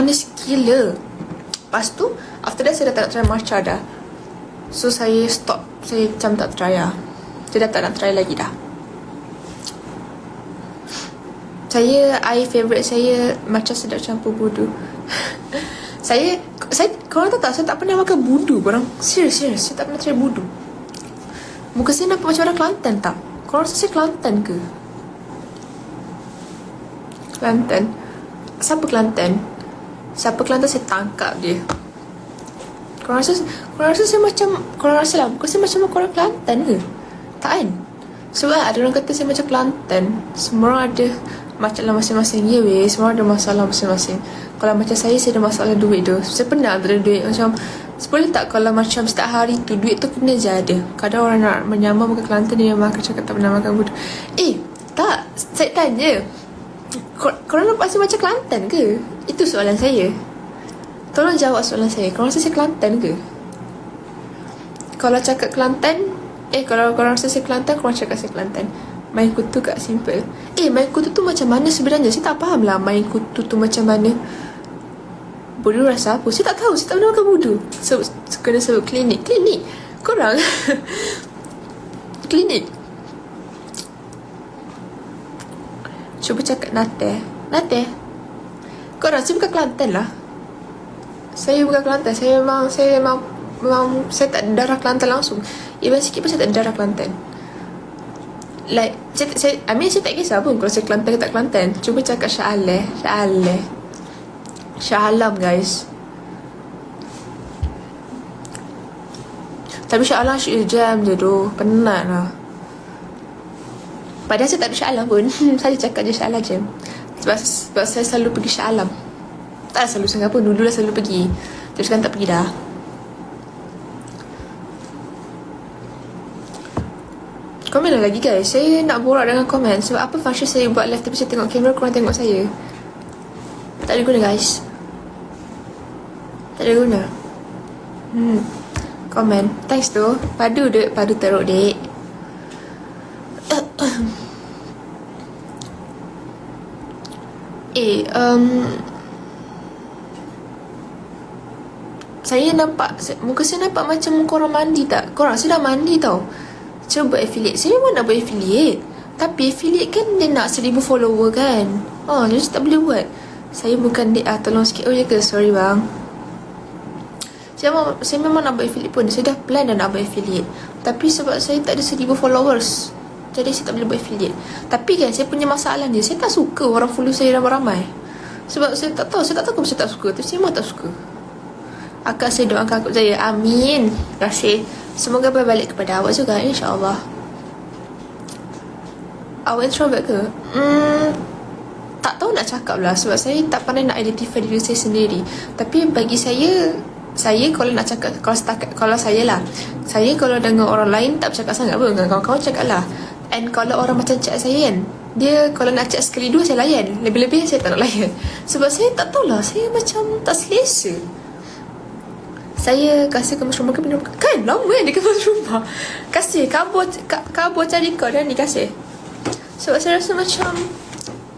manis gila. Lepas tu after that saya dah tak nak try matcha dah. So saya stop. Saya macam tak try lah. Saya dah tak nak try lagi dah. Air favourite saya matcha sedap campur budu. Saya korang tahu tak, saya tak pernah makan budu korang. Serius saya tak pernah try budu. Muka saya nampak macam orang Kelantan tak? Korang rasa saya Kelantan ke? Kelantan. Siapa Kelantan saya tangkap dia. Korang rasa saya macam, korang rasa lah muka saya macam orang Kelantan ke? Tak kan? Sebab ada orang kata saya macam Kelantan. Semua orang ada masalah masing-masing. Ya weh, semua ada masalah masing-masing. Kalau macam saya ada masalah duit tu. Saya pernah ada duit macam, boleh tak kalau macam setiap hari tu duit tu kena je ada. Kadang orang nak menyamar makan Kelantan, dia makan cakap tak pernah makan budu. Tak, saya tanya, korang nampak saya macam Kelantan ke? Itu soalan saya. Tolong jawab soalan saya. Korang rasa saya Kelantan ke? Kalau cakap Kelantan, kalau korang rasa saya Kelantan, korang cakap saya Kelantan. Main kutu kat simple. Main kutu tu macam mana sebenarnya? Saya tak faham lah main kutu tu macam mana. Budu rasa apa? Saya tak tahu. Saya tak pernah makan budu. Kena sebut klinik. Korang klinik. Cuba cakap Nate. Korang, saya bukan Kelantan lah. Saya bukan Kelantan. Saya memang saya tak ada darah Kelantan langsung. Even sikit pun saya tak ada darah Kelantan. Like saya tak kisah pun kalau saya Kelantan ke tak Kelantan. Cuba cakap Shah Alam guys. Tapi Shah Alam jam je tu. Penat lah. Padahal saya tak ada Shah Alam pun. Saya cakap je Shah Alam je. Sebab saya selalu pergi Shah Alam. Tak selalu sangat pun. Dulu lah selalu pergi. Tapi sekarang tak pergi dah. Komen lah lagi guys. Saya nak borak dengan komen. Sebab apa function saya buat live tapi saya tengok kamera, korang tengok saya. Tak ada guna guys. Tak ada guna. Komen. Thanks tu. Padu teruk dek. Saya nampak, muka saya nampak macam muka orang mandi tak? Korang, saya dah mandi tau. Cuba buat affiliate. Saya pun nak buat affiliate. Tapi affiliate kan dia nak 1000 follower kan. Jadi saya tak boleh buat. Saya bukan dek tolong sikit. Ya ke? Sorry bang. Saya memang nak buat affiliate pun. Saya dah plan dah nak buat affiliate. Tapi sebab saya tak ada 1000 followers, jadi saya tak boleh buat affiliate. Tapi kan saya punya masalah ni, saya tak suka orang follow saya ramai-ramai. Sebab saya tak tahu kenapa saya tak suka. Tapi saya memang tak suka. Akak saya doakan akak saya. Amin. Terima kasih. Semoga berbalik kepada awak juga, insyaAllah. Awak introvert ke? Tak tahu nak cakap lah. Sebab saya tak pandai nak identify diri saya sendiri. Tapi bagi saya kalau nak cakap, kalau saya lah, saya kalau dengan orang lain tak bercakap sangat pun. Dengan kawan-kawan cakap lah. And kalau orang macam cak saya kan, dia kalau nak cak sekali dua saya layan. Lebih-lebih saya tak nak layan. Sebab saya tak tahulah, saya macam tak selesa. Saya kasih kemas rumah ke pindah rumah. Kan lama dia kemas rumah. Kasih kabur cari kau dan dikasih. Sebab saya rasa macam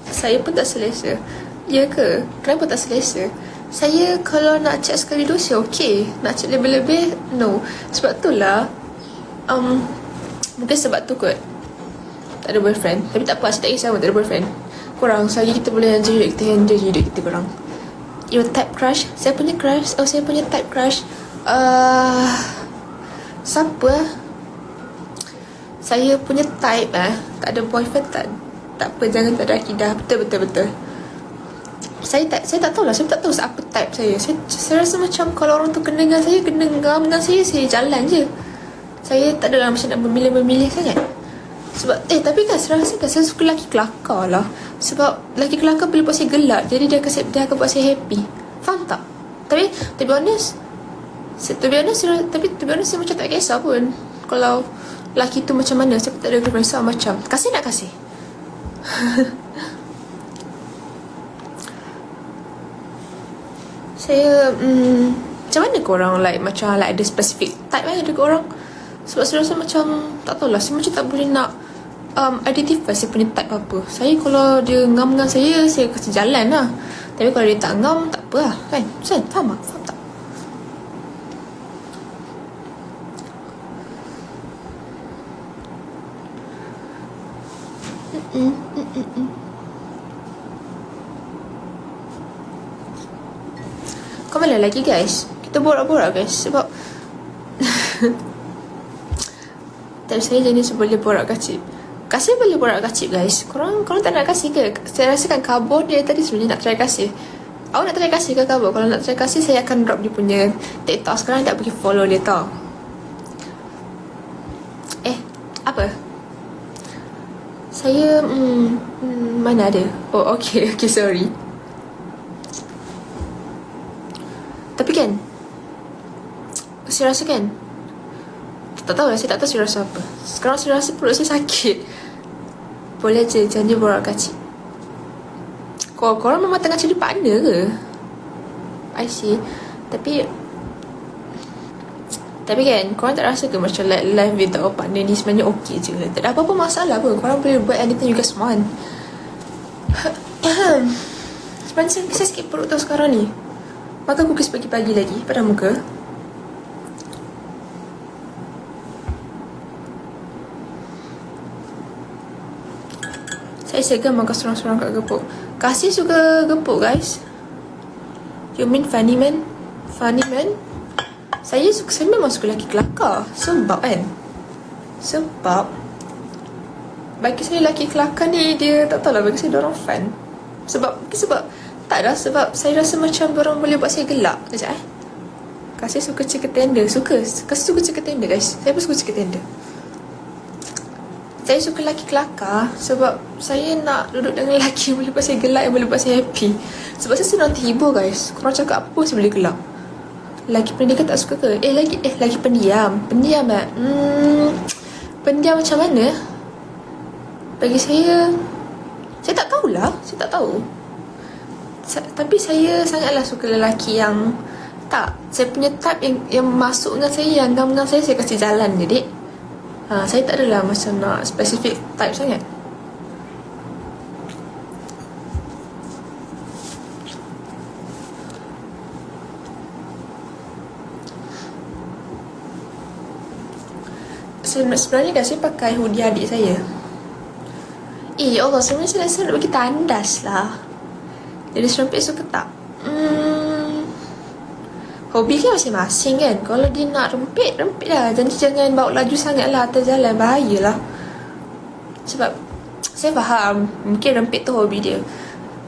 saya pun tak selesa. Ya ke? Kenapa tak selesa? Saya kalau nak chat sekali dua saya okey. Nak chat lebih-lebih no. Sebab tu lah mungkin sebab tu kot tak ada boyfriend. Tapi tak apa, saya tak kisah pun tak ada boyfriend. Korang, selagi kita boleh enjoy hidup kita korang. Your type crush? Saya punya crush. Saya punya type crush. Siapa? Saya punya type tak ada boyfriend tak apa, jangan tak ada akidah. Betul. Saya tak tahulah. Saya tak tahu apa type saya. Saya rasa macam kalau orang tu kena dengan saya, saya jalan je. Saya tak adalah macam nak memilih sangat. Sebab tapi kan saya rasa kan saya suka lelaki kelakar lah. Sebab lelaki kelakar boleh buat saya gelak. Jadi dia akan buat saya happy. Faham tak? Tapi to be honest saya macam tak kisah pun kalau lelaki tu macam mana. Saya tak ada rasa macam kasih nak kasih. Saya macam mana korang macam ada specific type ada korang? Sebab saya rasa macam tak tahulah, saya macam tak boleh nak identify saya punya type apa. Saya kalau dia ngam dengan saya kasi jalan lah. Tapi kalau dia tak ngam, tak apa lah kan. Faham tak? Faham tak? Kau mana lagi guys? Kita borak-borak guys. Sebab tapi saya jenis boleh borak kacip. Kasih boleh borak kacip guys. Korang tak nak kasih ke? Saya rasakan Kabo dia tadi sebenarnya nak try kasih. Awak nak try kasih ke Kabo? Kalau nak try kasih, saya akan drop dia punya TikTok. Sekarang tak pergi follow dia tau. Apa? Saya mana ada? Oh okay sorry. Tapi kan, saya rasa kan, tak tahu lah, saya tak tahu saya rasa apa. Sekarang saya rasa perut saya sakit. Boleh je janji borak kacip. Korang memang tengah cari partner ke? I see. Tapi kan, korang tak rasa ke macam like life without a partner ni sebenarnya okay je? Tak ada apa-apa masalah pun. Korang boleh buat anything you guys want. Sebenarnya saya sikit perut tau sekarang ni. Makan cookies pagi-pagi lagi pada muka. Saya segan makan sorang-sorang kat gepuk. Kasih suka gepuk guys. You mean funny man? Funny man? Saya memang suka lelaki kelakar. Sebab bagi saya lelaki kelakar ni, dia tak tahulah, bagi saya diorang fun. Sebab tak dah, sebab saya rasa macam diorang boleh buat saya gelak. Sekejap Kasih suka chicken tender. Kasih suka chicken tender guys. Saya pun suka chicken tender. Saya suka lelaki kelakar sebab saya nak duduk dengan lelaki yang boleh buat saya gelak, yang boleh buat saya happy. Sebab saya senang terhibur guys. Korang cakap apa saya boleh gelak. Lelaki pendiam tak suka ke? Lelaki pendiam. Pendiam macam mana? Bagi saya tak tahulah. Saya tak tahu. Tapi saya sangatlah suka lelaki yang tak. Saya punya type yang masuk dengan saya, yang ngam dengan saya kasih jalan je, dek. Saya tak adalah macam nak specific type sangat. Sebenarnya kan saya pakai hoodie adik saya. Ya Allah, sebenarnya saya rasa nak bagi tandas lah. Jadi serempit suka tak? Hobi kan masing-masing kan. Kalau dia nak rempit lah. Jangan bawa laju sangat lah atas jalan. Bahayalah. Sebab saya faham mungkin rempit tu hobi dia,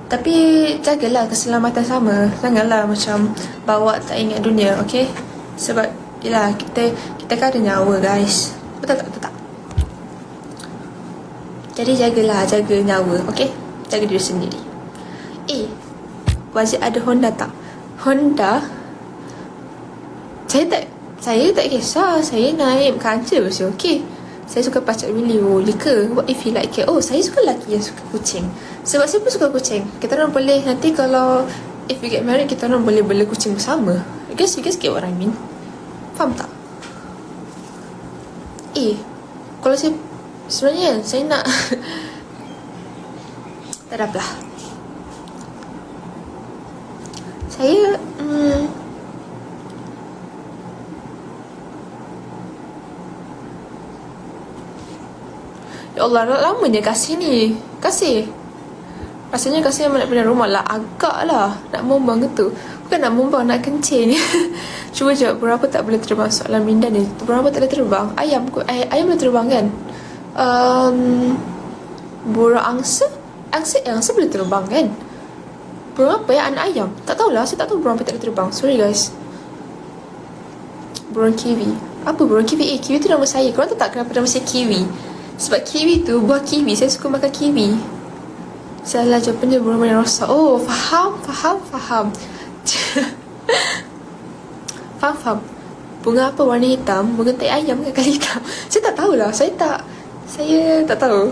tapi jagalah keselamatan sama. Janganlah macam bawa tak ingat dunia. Okay? Sebab yelah, kita kan ada nyawa guys. Betul tak? Jadi jagalah, jaga nyawa. Okay? Jaga diri sendiri. Wajib ada Honda tak? Honda, Saya tak kisah. Saya naik kancil masih okey. Saya suka pacak Willy. Lika. What if you like it? Saya suka lelaki yang suka kucing. Sebab saya pun suka kucing. Kita orang boleh nanti kalau if we get married, kita orang boleh bela kucing bersama. You guys get what I mean? Faham tak? Kalau saya sebenarnya saya nak tak ada apalah. Saya ya Allah, lamanya kasih ni. Rasanya kasih yang nak pindah rumah lah. Agak lah nak mombang gitu. Bukan nak mombang, nak kencing. Cuba jawab, berapa tak boleh terbang? Soalan Minda ni, berapa tak boleh terbang? Ayam boleh terbang kan? Burung angsa boleh terbang kan? Burung apa ya? Anak ayam? Tak tahulah. Saya tak tahu burung apa tak boleh terbang. Sorry guys. Burung kiwi. Apa burung kiwi? Kiwi tu nama saya. Korang tahu tak kenapa nama saya kiwi? Sebab kiwi tu, buah kiwi. Saya suka makan kiwi. Salah jawapannya burung merah rosa. Faham. Faham. Bunga apa warna hitam? Bunga tai ayam kan kali hitam. Saya tak tahulah. Saya tak tahu.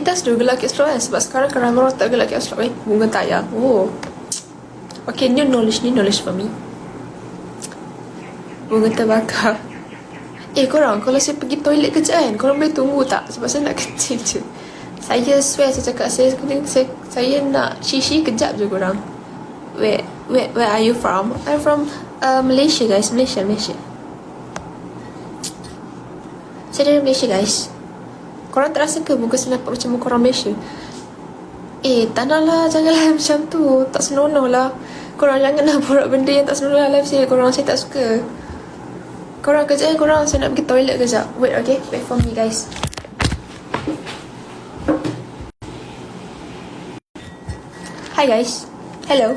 Tas dulu gelak explore kan. Sebab sekarang kerana orang tak gelak explore. Bunga tai ayam. Okay, new knowledge for me. Bunga terbakar. Korang, kalau saya pergi toilet kejap kan, korang boleh tunggu tak? Sebab saya nak kencing je. Saya swear, saya cakap saya nak shishi kejap je korang. Where are you from? I'm from Malaysia guys. Malaysia. Saya dari Malaysia guys. Korang tak rasa ke muka saya nampak macam muka orang Malaysia? Tak nak lah, janganlah macam tu. Tak senonoh lah. Korang janganlah borak benda yang tak senonoh lah live saya. Korang, saya tak suka. Korang kejap korang. Saya nak pergi toilet kejap. Wait, okay? Wait for me guys. Hi guys. Hello.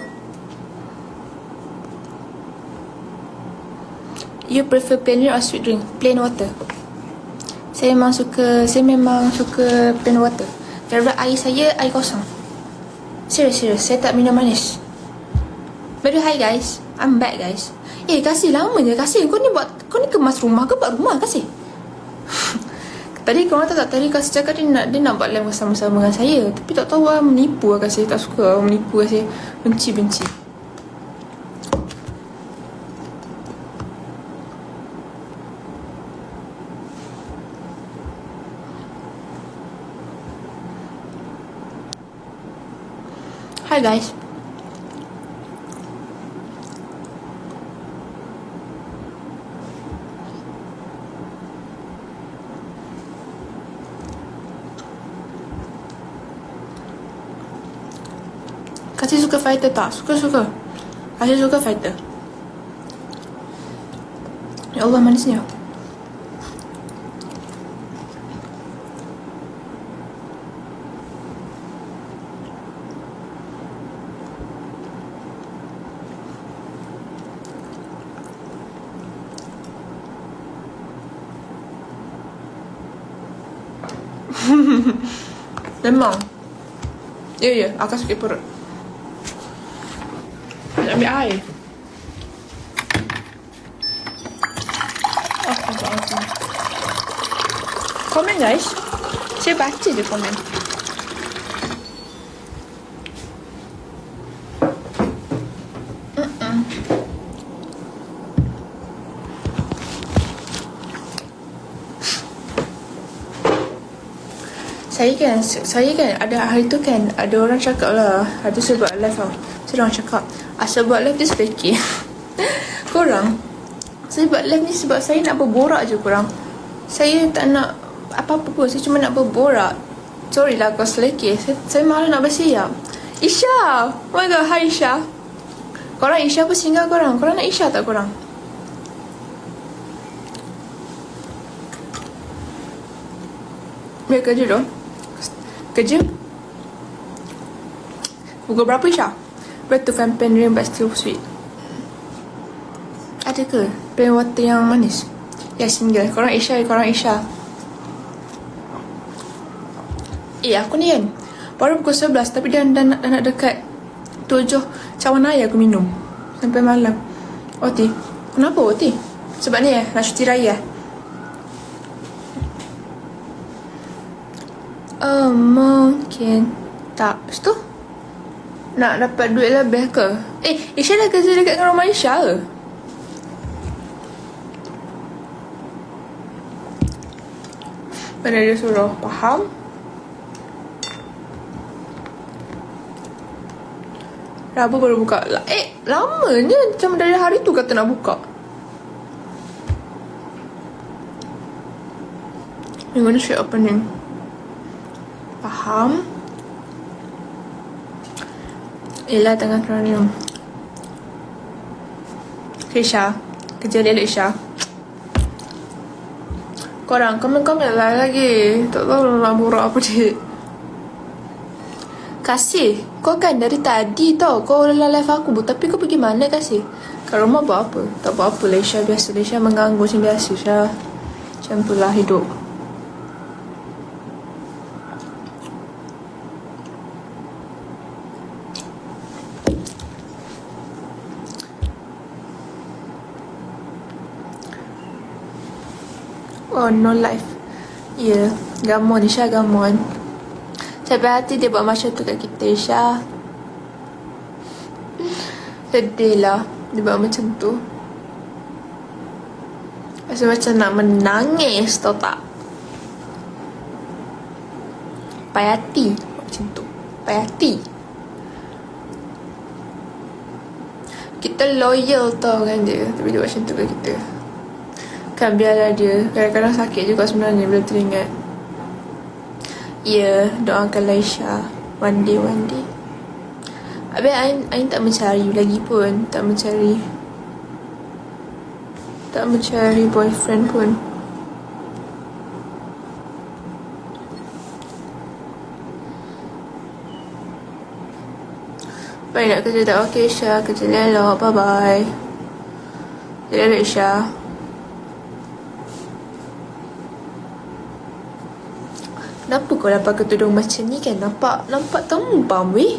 You prefer plain or sweet drink? Plain water. Saya memang suka plain water. Favorite air saya air kosong. Serius. Saya tak minum manis. By the way, hi guys. I'm back guys. Kasih lama je. Kasih. Kau ni kemas rumah ke buat rumah? Kasih. Tadi korang tahu tak? Tadi Kasih cakap dia nak buat live bersama-sama dengan saya. Tapi tak tahu lah, menipu lah Kasih. Tak suka lah menipu Kasih. Benci. Hi guys. Kasih suka fighter tak? Suka. Kasih suka fighter. Ya Allah, manisnya. Memang. Ya, akan sakit perut. Nak ambil air. Komen guys. Saya baca je komen. Saya kan ada hari tu kan ada orang cakap lah, ada saya buat live tau. Saya orang cakap asal buat live tu selekeh. Korang, saya buat live ni sebab saya nak berborak je korang. Saya tak nak apa-apa pun, saya cuma nak berborak. Sorry lah kau selekeh. Saya malah nak bersiap. Isha, oh my god, hi Isha. Korang Isha apa singgah korang? Korang nak Isha tak korang? Dia kerja tu. Kerja. Pukul berapa Isha? Betul fan pen ring but still sweet. Ada ke plain water yang manis? Ya single. Korang Isha. Aku ni kan baru pukul 11 tapi dah nak dekat 7 cawan air aku minum sampai malam. Oti. Kenapa Oti? Sebab ni nak cuti raya. Mungkin tak. Lepas tu nak dapat duit lebih ke? Isha dah kerja dekat dengan rumah Isha ke? Mana dia suruh? Faham? Rabu baru buka. Lamanya macam dari hari tu kata nak buka. You're gonna straight opening. Faham? Yelah tengah teranium. Okay Isha, kerja elok Isha. Korang komen-komen lah lagi. Tak tahu nak borak apa dia. Kasih, kau kan dari tadi tau kau dalam live aku, tapi kau pergi mana Kasih? Kat rumah buat apa? Tak buat apa lah Isha, biasa Isha mengganggu macam biasa Isha. Macam tu lah hidup. Oh no life. Ya, gamon Isha, gamon. Sampai hati dia buat macam tu kat kita Isha. Sedih lah dia buat macam tu. Rasa macam nak menangis tau tak. Payati macam tu. Payati. Kita loyal tau kan dia. Tapi dia macam tu ke kita. Kan biarlah dia. Kadang-kadang sakit juga sebenarnya bila teringat. Ya, doakanlah Isha. One day. Habis Ain tak mencari lagi pun. Tak mencari boyfriend pun. Baik, nak kerja tak? Okay Isha, kerja elok. Bye-bye. Kerja elok Isha. Kenapa kau dapat pakai tudung macam ni kan? Nampak tembam weh.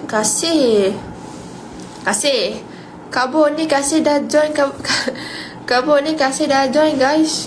Kasih. Kabo ni kasih dah join. Kabo ni kasih dah join guys.